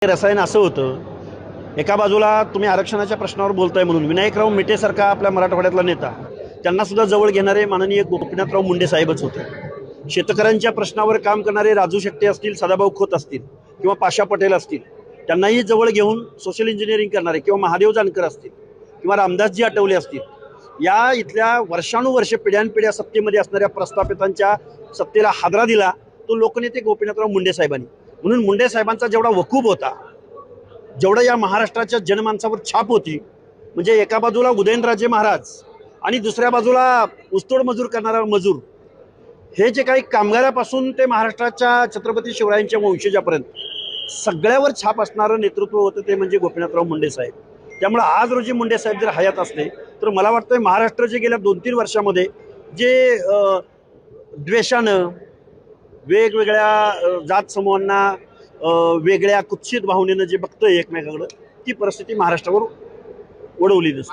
रसायन असं होतं, एका बाजूला तुम्ही आरक्षणाच्या प्रश्नावर बोलताय म्हणून विनायकराव मेटेसारखा आपल्या मराठवाड्यातला नेता, त्यांना सुद्धा जवळ घेणारे माननीय गोपीनाथराव मुंडे साहेबच होते. शेतकऱ्यांच्या प्रश्नावर काम करणारे राजू शेट्टी असतील, सदाभाऊ खोत असतील किंवा पाशा पटेल असतील, त्यांनाही जवळ घेऊन सोशल इंजिनिअरिंग करणारे किंवा महादेव जानकर असतील किंवा रामदासजी आठवले असतील, या इथल्या वर्षानुवर्षे पिढ्यानपिढ्या सत्तेमध्ये असणाऱ्या प्रस्थापितांच्या सत्तेला हादरा दिला तो लोकनेते गोपीनाथराव मुंडे साहेबांनी. म्हणून मुंडे साहेबांचा जेवढा वकूब होता, जेवढं या महाराष्ट्राच्या जनमानसावर छाप होती, म्हणजे एका बाजूला उदयनराजे महाराज आणि दुसऱ्या बाजूला ऊसतोड मजूर करणारा मजूर, हे जे काही कामगारापासून ते महाराष्ट्राच्या छत्रपती शिवरायांच्या वंशजापर्यंत सगळ्यावर छाप असणारं नेतृत्व होतं ते म्हणजे गोपीनाथराव मुंडे साहेब. त्यामुळे आज रोजी मुंडे साहेब जर हयात असले तर मला वाटतं महाराष्ट्र जे गेल्या 2-3 वर्षामध्ये जे द्वेषानं वेगवेगळ्या जात समूहांना वेगळ्या कुत्सित भावनेनं जे बघतोय एकमेकाकडं, ती परिस्थिती महाराष्ट्रावर ओढवली नसते.